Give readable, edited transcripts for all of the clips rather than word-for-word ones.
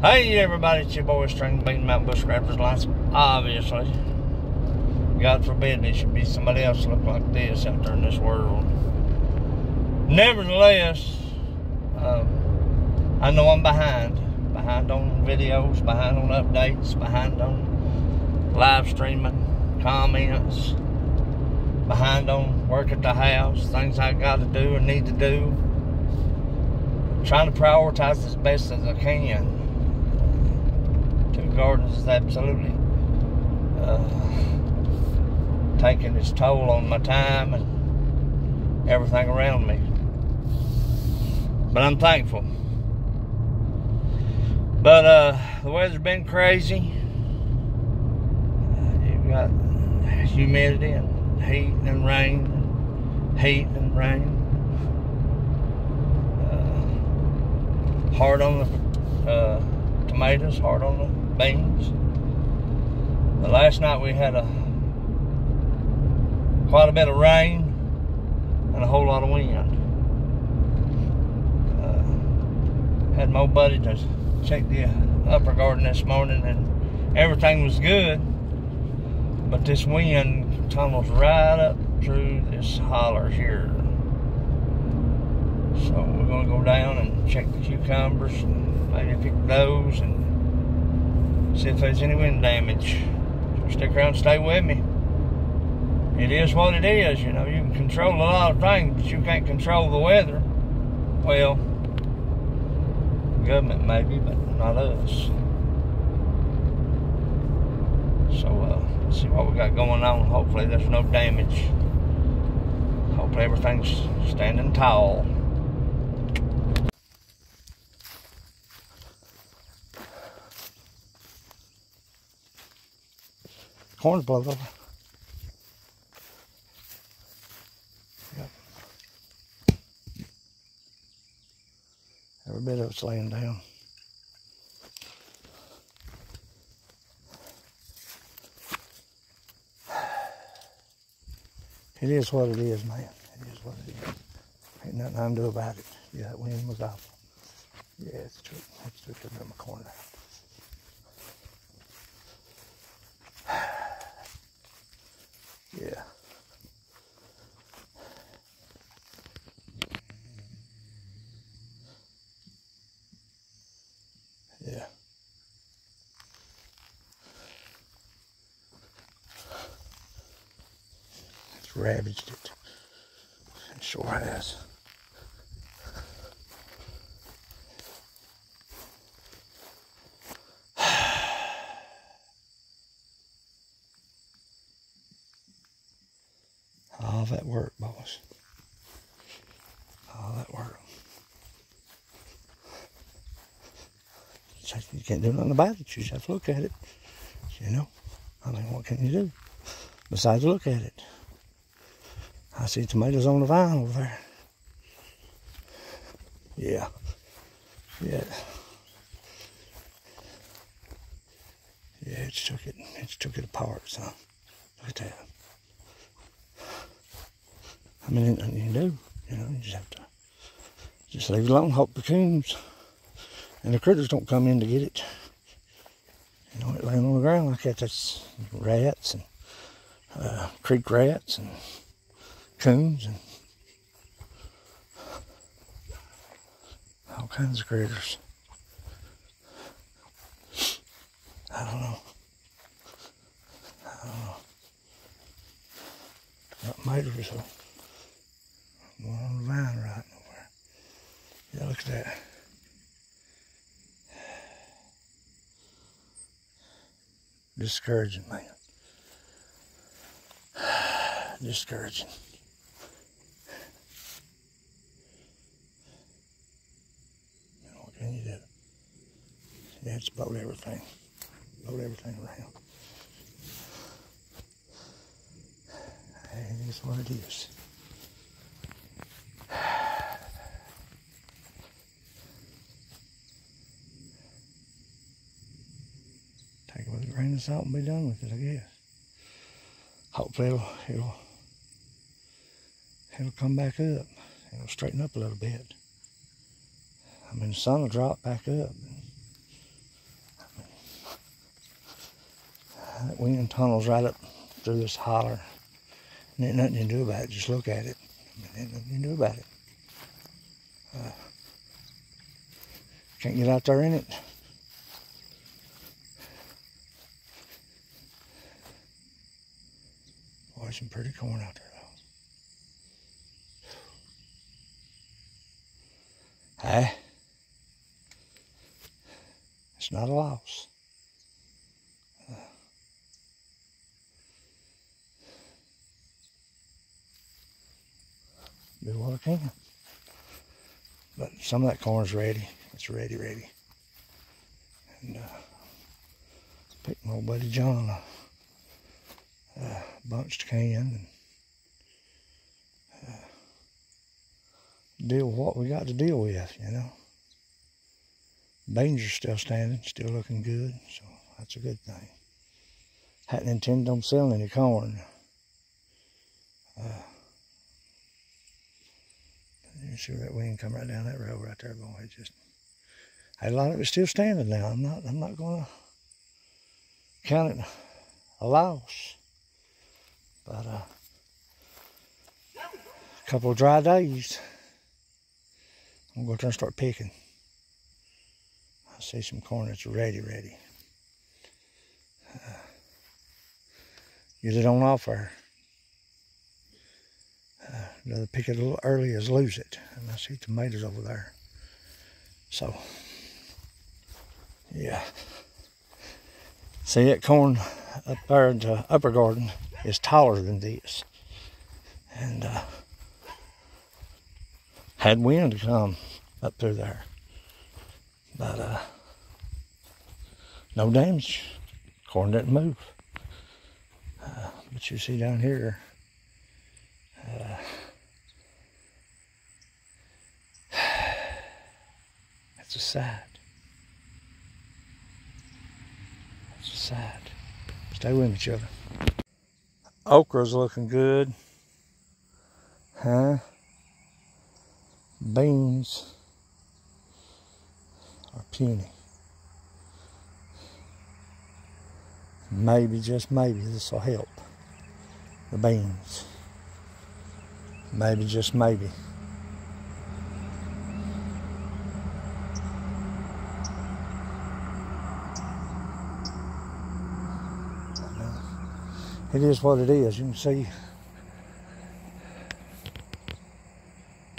Hey everybody, it's your boy S.Bean, Mountain Bushcrafters License. Obviously, God forbid there should be somebody else look like this out there in this world. Nevertheless, I know I'm behind on videos, behind on updates, behind on live streaming, comments, behind on work at the house, things I got to do and need to do. Trying to prioritize as best as I can. Two gardens is absolutely taking its toll on my time and everything around me. But I'm thankful. But the weather's been crazy. You've got humidity and heat and rain, heat and rain. Hard on the tomatoes, hard on the beans. The last night we had quite a bit of rain and a whole lot of wind. Had my buddy to check the upper garden this morning and everything was good, but this wind tunnels right up through this holler here. So we're going to go down and check the cucumbers and maybe pick those and see if there's any wind damage. So stick around and stay with me. It is what it is, you know. You can control a lot of things, but you can't control the weather. Well, government maybe, but not us. So let's see what we got going on. Hopefully there's no damage. Hopefully everything's standing tall. Corn's blowed over. Yep. Every bit of it's laying down. It is what it is, man. It is what it is. Ain't nothing I can do about it. Yeah, that wind was awful. Yeah, it's true. It's true to my corn now. Yeah. Yeah. It's ravaged it. It sure has. All that work, boys. All that work. You can't do nothing about it. You just have to look at it. You know? I mean, what can you do besides look at it? I see tomatoes on the vine over there. Yeah. Yeah. Yeah, it's took it apart, son. Look at that. I mean, ain't nothing you can do. You know, you just have to just leave it alone, hope the coons and the critters don't come in to get it. You know, it laying on the ground like that, that's rats and creek rats and coons and all kinds of critters. I don't know. Not miters though. One on the vine right nowhere. Yeah, look at that. Discouraging, man. Discouraging. You know, what can you do? Yeah, it's blowed everything. Blowed everything around. It is what it is. Take it with a grain of salt and be done with it, I guess. Hopefully it'll come back up. It'll straighten up a little bit. I mean, the sun will drop back up. That wind tunnels right up through this holler. And ain't nothing you can do about it. Just look at it. Ain't nothing you can do about it. Can't get out there in it. Boy, some pretty corn out there, though. Hey, it's not a loss. Do what I can. But some of that corn's ready. It's ready. And picked my old buddy John a bunched can and deal with what we got to deal with, you know. Beans are still standing, still looking good, so that's a good thing. Hadn't intended on selling any corn. You see that wind come right down that road right there, boy. It just, a lot of it's still standing now. I'm not gonna count it a loss. But a couple of dry days, I'm gonna go out there and start picking. I see some corn that's ready. Get it on off there. Rather pick it a little early as lose it. And I see tomatoes over there. So, yeah. See, that corn up there in the upper garden is taller than this. And had wind come up through there. But no damage. Corn didn't move. But you see down here, that's a side. That's a side. Stay with me, children. Okra's looking good. Huh? Beans are puny. Maybe, just maybe, this will help the beans. Maybe, just maybe. It is what it is. You can see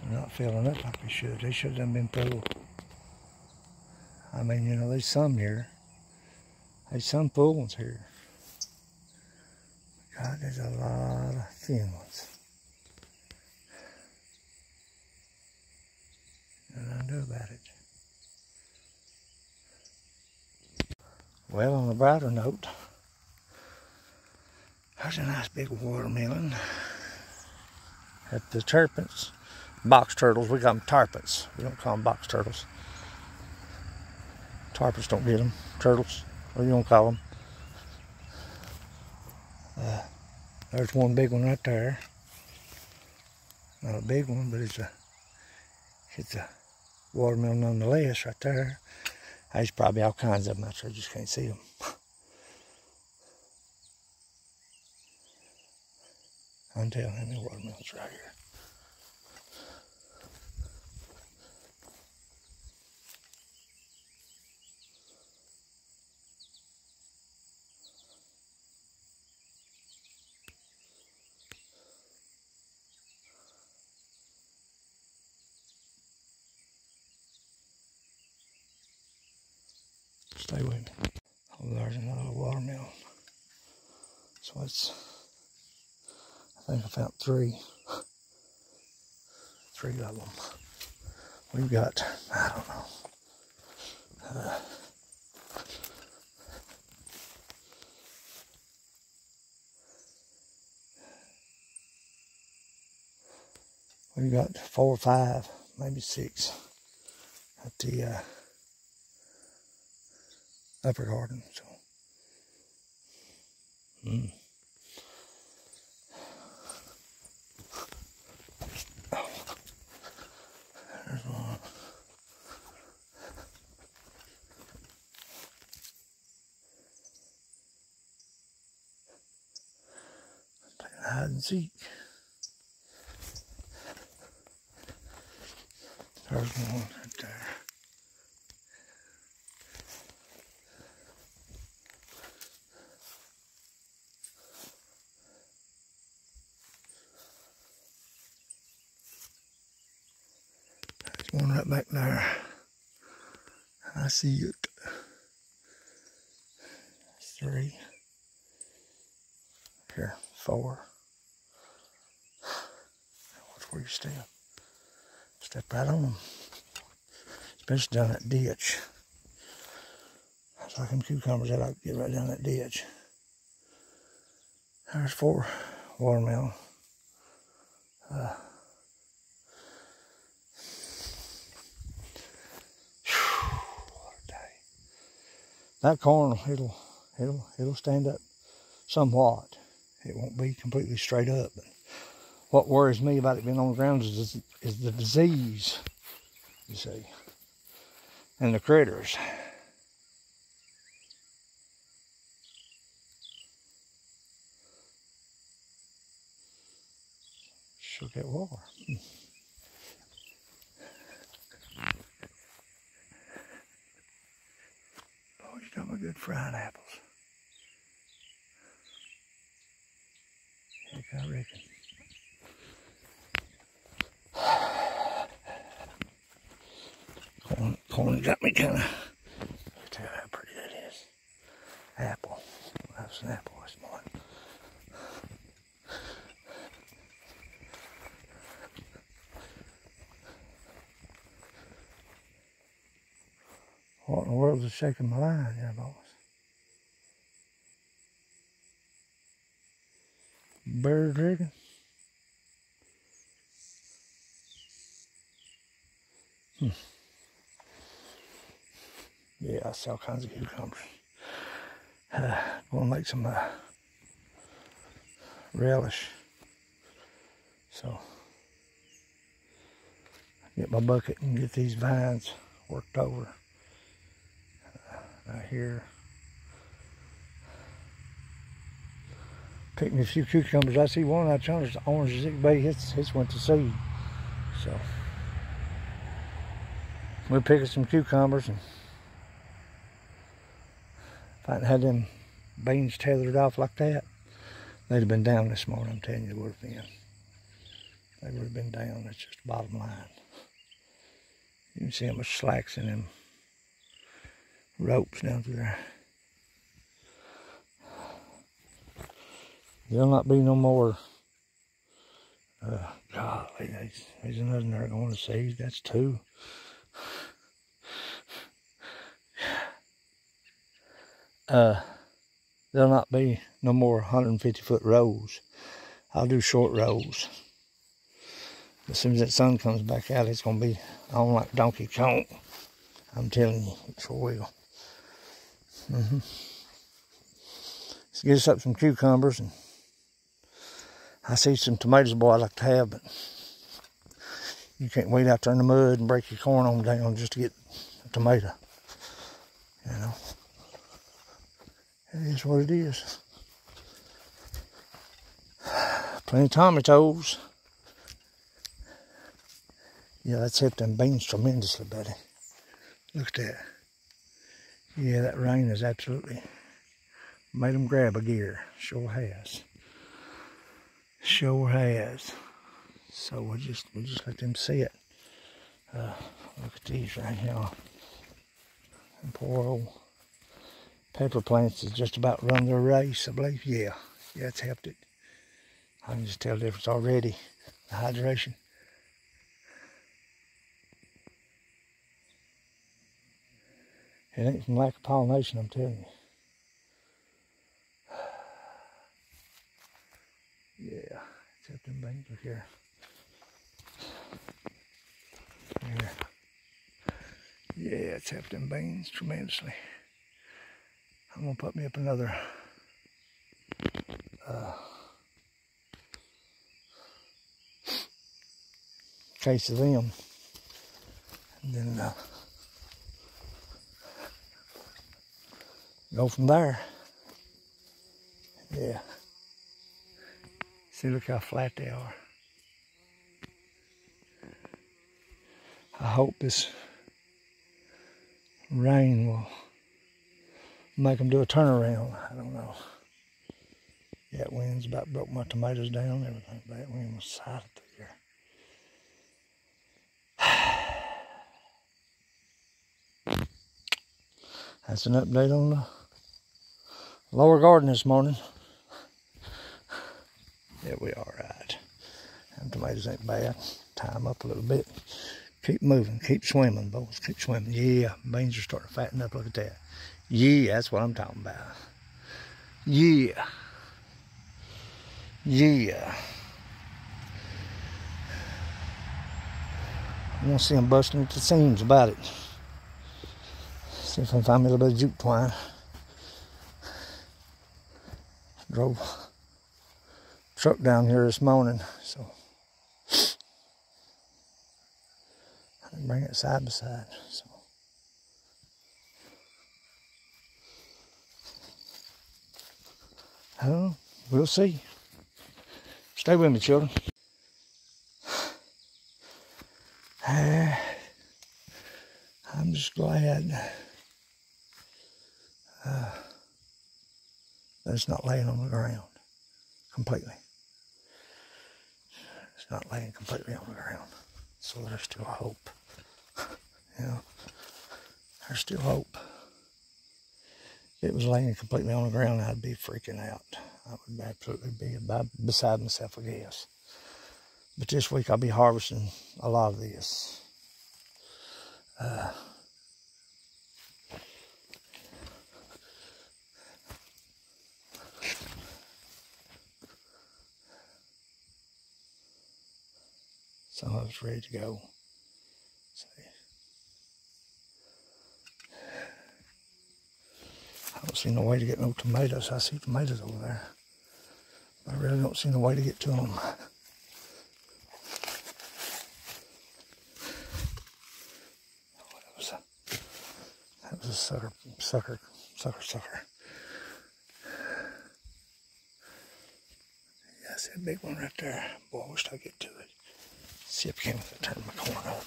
they're not filling up like they should. They should have been full. I mean, you know, there's some here. There's some full ones here. God, there's a lot of thin ones. Nothing to do about it. Well, on a brighter note, there's a nice big watermelon at the turpins. Box turtles, we got them tarpons. We don't call them box turtles. Tarpons don't get them. Turtles, what do you want to call them? There's one big one right there. Not a big one, but it's a watermelon nonetheless right there. There's probably all kinds of them out there, I just can't see them. I'm telling you, the watermelons right here. Stay with me. Oh, there's another watermelon. So it's, I think I found three of them. We've got, I don't know, we've got 4 or 5, maybe 6 at the upper garden. So, oh, there's one. and seek. There's one right there. There's one right back there. I see it. That's 3. Here, 4. Watch where you step. Step right on them. Especially down that ditch. That's like them cucumbers that I like to get right down that ditch. There's 4 watermelon. What a day. That corn, it'll stand up somewhat. It won't be completely straight up. But what worries me about it being on the ground is the disease, you see, and the critters. Shook that water. Oh, you got my good fried apples. Heck, I reckon. Corn got me kind of. Tell you how pretty that is. Apple. That was an apple this morning. What in the world is shaking my line here, boys? Bird rigging. Yeah, I see all kinds of cucumbers. Gonna make some relish. So, get my bucket and get these vines worked over. Right here. Picked me a few cucumbers. I see one out yonder, orange as it be. It's went to seed. So, we're picking some cucumbers, and if I hadn't had them beans tethered off like that, they'd have been down this morning. I'm telling you, they would have been. They would have been down. That's just the bottom line. You can see how much slack's in them ropes down through there. There'll not be no more. Golly, there's another there going to seed. That's 2. There'll not be no more 150-foot rows. I'll do short rows. As soon as that sun comes back out, it's going to be on like Donkey Kong. I'm telling you, it sure will. Let's get us up some cucumbers, and I see some tomatoes, boy, I'd like to have, but you can't wait out there in the mud and break your corn on down just to get a tomato. You know, it is what it is. Plenty of tomatoes. Yeah, that's helped them beans tremendously, buddy. Look at that. Yeah, that rain has absolutely made them grab a gear. Sure has. Sure has. So we'll just let them sit. Look at these right here. And poor old pepper plants has just about run their race, I believe. Yeah, it's helped it. I can just tell the difference already. The hydration. It ain't from lack of pollination, I'm telling you. Yeah, except them beans are here. Yeah, it's helped them beans tremendously. I'm gonna put me up another case of them, and then go from there. Yeah. See, look how flat they are. I hope this rain will make them do a turnaround. I don't know. That wind's about broke my tomatoes down. Everything. That wind was silent through here. That's an update on the lower garden this morning. Yeah, we all right. Them tomatoes ain't bad. Tie them up a little bit. Keep moving. Keep swimming, boys. Keep swimming. Yeah, beans are starting to fatten up. Look at that. Yeah, that's what I'm talking about. Yeah. Yeah. I want to see them busting at the seams about it. See if I can find me a little bit of jute twine. Drove a truck down here this morning, so I didn't bring it side by side. So. Oh, we'll see. Stay with me, children. I'm just glad that it's not laying on the ground completely. It's not laying completely on the ground. So there's still hope. You know, there's still hope. If it was laying completely on the ground, I'd be freaking out. I would absolutely be beside myself, I guess. But this week I'll be harvesting a lot of this. Some of it's ready to go. See. I don't see no way to get no tomatoes. I see tomatoes over there. I really don't see no way to get to them. That was a sucker. Yeah, I see a big one right there. Boy, I wish I could get to it. See if I can turn my corn up.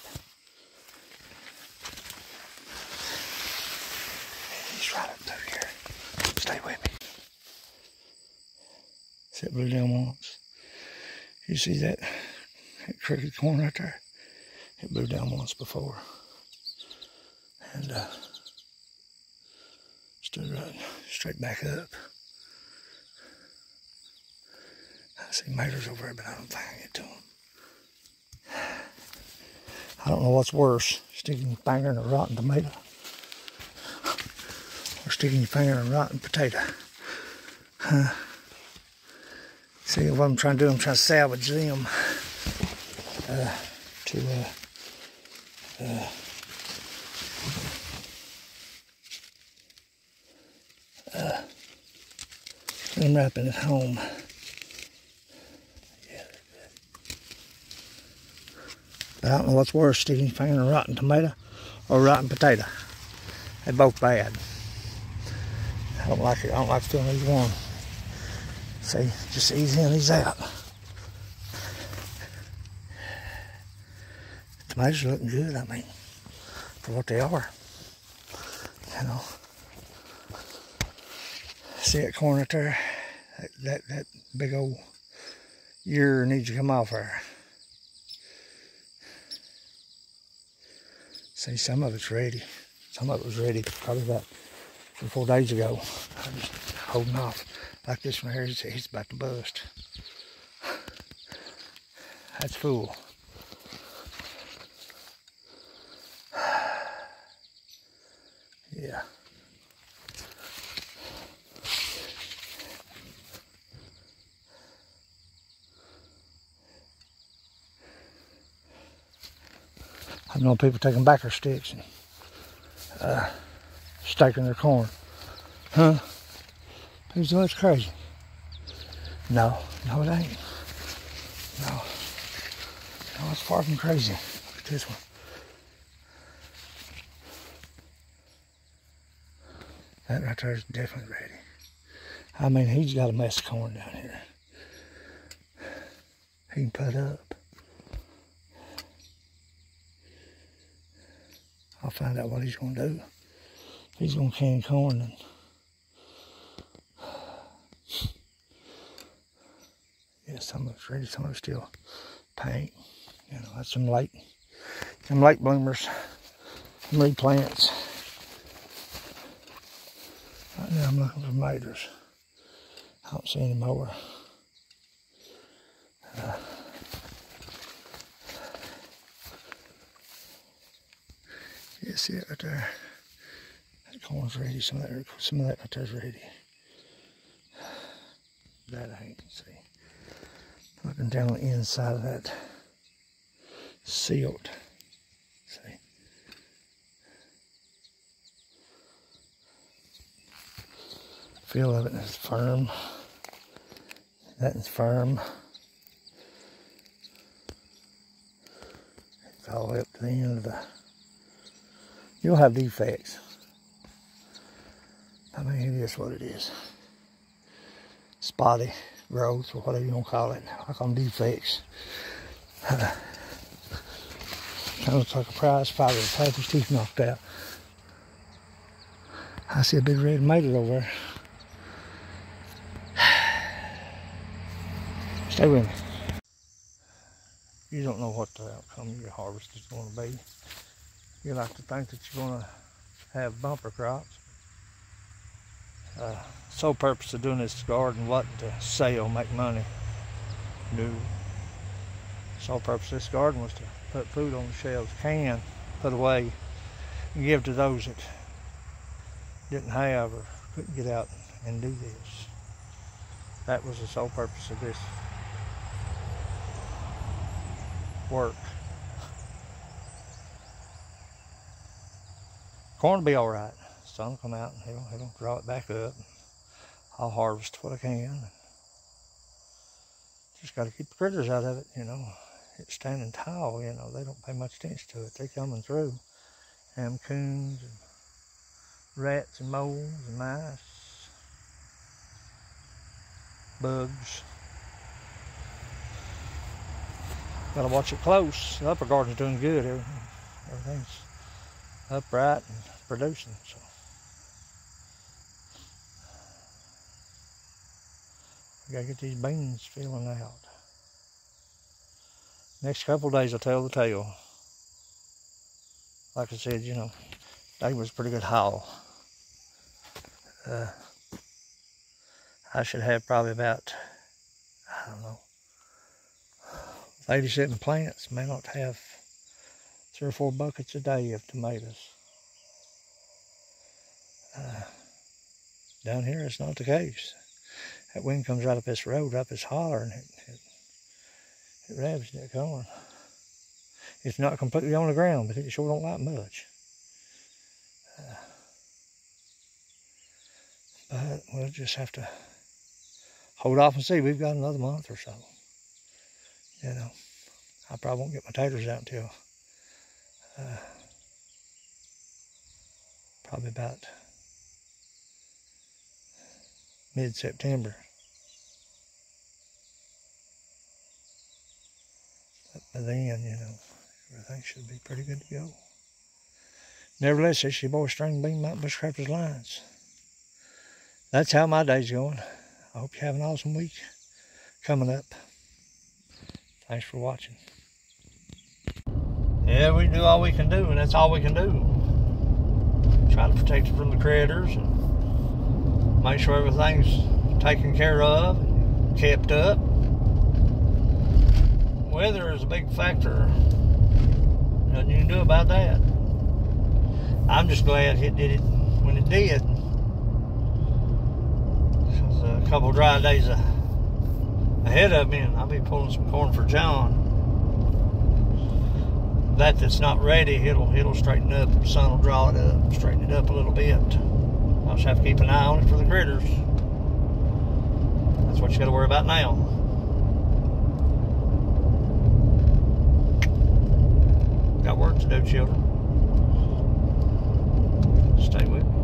He's right up through here. Stay with me. See that blew down once? You see that crooked corn right there? It blew down once before. And stood right straight back up. I see maters over there, but I don't think I can get to them. I don't know what's worse, sticking your finger in a rotten tomato or sticking your finger in a rotten potato. See, what I'm trying to do, I'm trying to salvage them unwrapping at home. But I don't know what's worse, sticking your finger in a rotten tomato or a rotten potato. They're both bad. I don't like it. I don't like feeling either one. See, just ease in, ease out. The tomatoes are looking good, I mean, for what they are. You know. See that corn right there? That big old ear needs to come off there. See, some of it's ready. Some of it was ready probably about 3 or 4 days ago. I'm just holding off. Like this one here, he's about to bust. That's full. Yeah. I've known people taking backer sticks and staking their corn. Huh? People say it's crazy. No, it ain't. No, it's far from crazy. Look at this one. That right there is definitely ready. I mean, he's got a mess of corn down here. he can put up. I'll find out what he's going to do. If he's going to can corn, then yeah, some of it's ready, some of it's still paint. You know, that's some late bloomers, some replants. Right now I'm looking for tomatoes. I don't see any more. Yeah, see it right there. That corn's ready. Some of that right there's ready. That I ain't see. Looking down on the inside of that sealed. See. Feel of it is firm. That is firm. It's all the way up to the end of the. You'll have defects. I mean, it is what it is. Spotty growth, or whatever you want to call it. I call them defects. Kind of looks like a prize fighter with half his teeth knocked out. I see a big red tomato over there. Stay with me. You don't know what the outcome of your harvest is going to be. You like to think that you're going to have bumper crops. Sole purpose of doing this garden wasn't to sell, make money. No. Sole purpose of this garden was to put food on the shelves, can put away, and give to those that didn't have or couldn't get out and do this. That was the sole purpose of this work. Corn will be all right. The sun will come out and he'll draw it back up. I'll harvest what I can. Just got to keep the critters out of it, you know. It's standing tall, you know. They don't pay much attention to it. They're coming through. Coons and rats and moles and mice, bugs. Gotta watch it close. The upper garden's doing good. Everything's upright and producing. So we gotta get these beans filling out. Next couple of days will tell the tale. Like I said, you know, today was a pretty good haul. I should have probably about, I don't know, 87 plants. May not have 3 or 4 buckets a day of tomatoes. Down here, it's not the case. That wind comes right up this road, up this holler, and it ravaged that corn. It's not completely on the ground, but it sure don't like much. But we'll just have to hold off and see. We've got another month or so. You know, I probably won't get my taters out until probably about mid-September. But by then, you know, everything should be pretty good to go. Nevertheless, it's your boy String Bean, Mountain Bushcrafters Lines. That's how my day's going. I hope you have an awesome week coming up. Thanks for watching. Yeah, we do all we can do, and that's all we can do. Try to protect it from the critters and make sure everything's taken care of, kept up. Weather is a big factor. Nothing you can do about that. I'm just glad it did it when it did. Because a couple of dry days ahead of me, and I'll be pulling some corn for John. That's not ready, it'll straighten up. The sun will draw it up, straighten it up a little bit. I'll just have to keep an eye on it for the critters. That's what you got to worry about now. Got work to do, children. Stay with me.